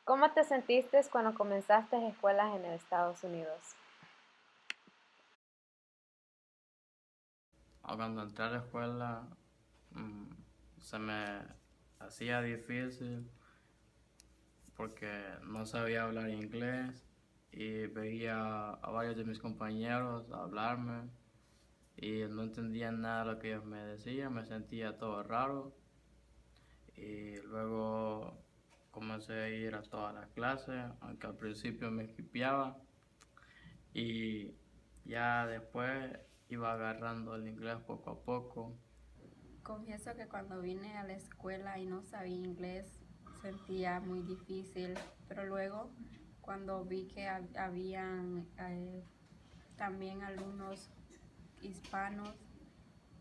¿Cómo te sentiste cuando comenzaste escuelas en Estados Unidos? Cuando entré a la escuela mm, se me hacía difícil porque no sabía hablar inglés y veía a varios de mis compañeros hablarme y no entendía nada de lo que ellos me decían, me sentía todo raro y luego comencé a ir a todas las clases, aunque al principio me esquipeaba y ya después iba agarrando el inglés poco a poco. Confieso que cuando vine a la escuela y no sabía inglés sentía muy difícil, pero luego cuando vi que habían también alumnos hispanos,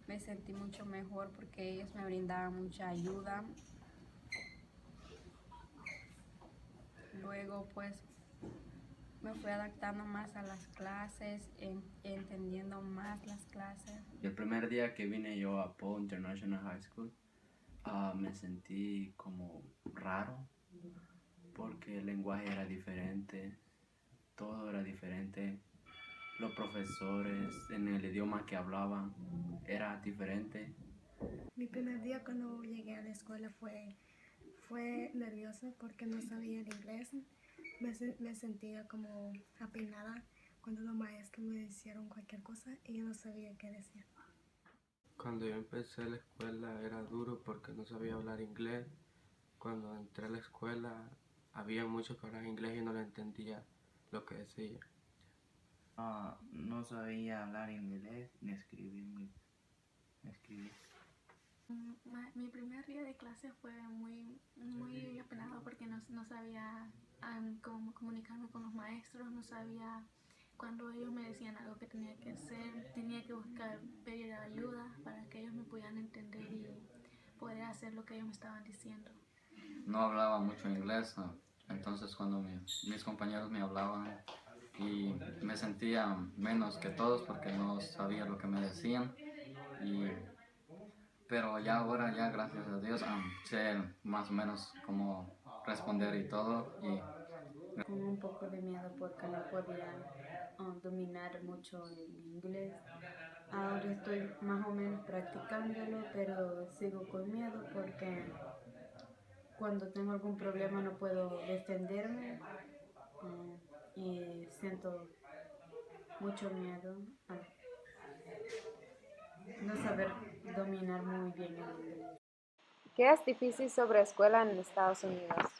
me sentí mucho mejor porque ellos me brindaban mucha ayuda. Luego pues me fui adaptando más a las clases, entendiendo más las clases. El primer día que vine yo a Poe International High School, me sentí como raro porque el lenguaje era diferente, todo era diferente, los profesores en el idioma que hablaban era diferente. Mi primer día cuando llegué a la escuela fue nerviosa porque no sabía el inglés. Me sentía como apenada cuando los maestros me hicieron cualquier cosa y yo no sabía qué decir. Cuando yo empecé la escuela era duro porque no sabía hablar inglés. Cuando entré a la escuela había muchos que hablaban inglés y no le entendía lo que decía. No sabía hablar inglés ni escribir. Mi primer día de clase fue muy apenado porque no sabía cómo comunicarme con los maestros, no sabía cuando ellos me decían algo que tenía que hacer, tenía que buscar, pedir ayuda para que ellos me pudieran entender y poder hacer lo que ellos me estaban diciendo. No hablaba mucho inglés, ¿no? Entonces cuando mis compañeros me hablaban y me sentía menos que todos porque no sabía lo que me decían, pero ya ahora, ya gracias a Dios, sé más o menos cómo responder y todo. Con un poco de miedo porque no podía dominar mucho el inglés. Ahora estoy más o menos practicándolo, pero sigo con miedo porque cuando tengo algún problema no puedo defenderme y siento mucho miedo a no saber dominar muy bien el inglés. ¿Qué es difícil sobre escuela en Estados Unidos?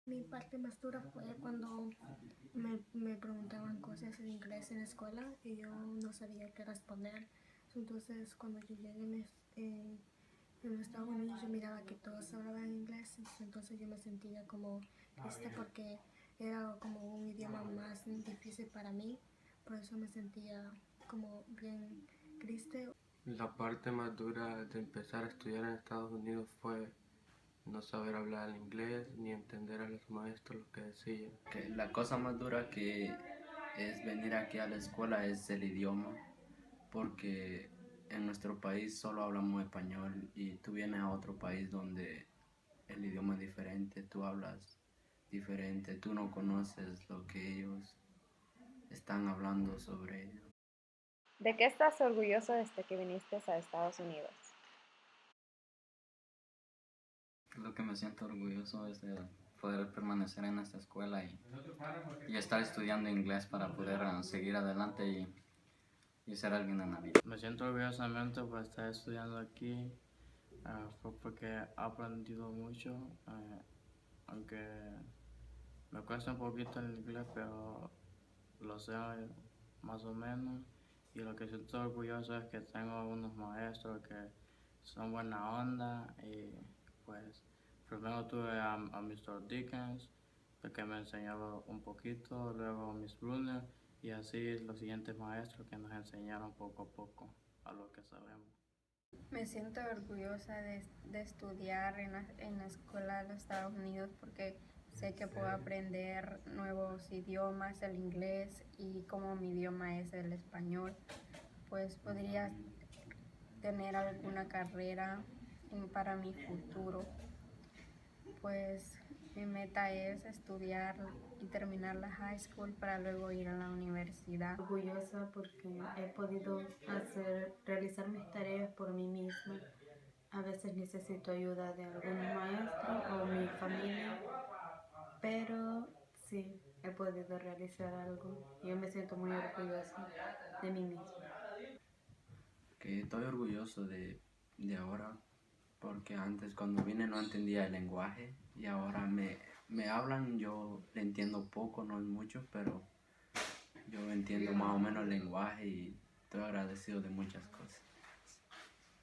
Mi parte más dura fue cuando me preguntaban cosas en inglés en la escuela y yo no sabía qué responder. Entonces cuando yo llegué en los Estados Unidos yo miraba que todos hablaban inglés, entonces yo me sentía como triste porque era como un idioma más difícil para mí, por eso me sentía como bien triste. La parte más dura de empezar a estudiar en Estados Unidos fue no saber hablar el inglés ni entender a los maestros lo que decían. Que la cosa más dura que es venir aquí a la escuela es el idioma, porque en nuestro país solo hablamos español y tú vienes a otro país donde el idioma es diferente, tú hablas diferente, tú no conoces lo que ellos están hablando sobre ello. ¿De qué estás orgulloso desde que viniste a Estados Unidos? Lo que me siento orgulloso es de poder permanecer en esta escuela y estar estudiando inglés para poder seguir adelante y ser alguien en la vida. Me siento orgullosamente por estar estudiando aquí, fue porque he aprendido mucho, aunque me cuesta un poquito el inglés, pero lo sé más o menos. Y lo que siento orgulloso es que tengo unos maestros que son buena onda y pues primero tuve a Mr. Dickens, que me enseñaba un poquito, luego Miss Brunner y así los siguientes maestros que nos enseñaron poco a poco a lo que sabemos. Me siento orgullosa de estudiar en la escuela de los Estados Unidos porque sé que puedo aprender nuevos idiomas, el inglés, y como mi idioma es el español, pues podría tener alguna carrera para mi futuro. Pues mi meta es estudiar y terminar la high school para luego ir a la universidad. Orgullosa porque he podido realizar mis tareas por mí misma. A veces necesito ayuda de algún maestro o mi familia, pero sí, he podido realizar algo. Yo me siento muy orgullosa de mí misma. Que estoy orgulloso de ahora, porque antes cuando vine no entendía el lenguaje y ahora me hablan, yo le entiendo poco, no es mucho, pero yo entiendo más o menos el lenguaje y estoy agradecido de muchas cosas.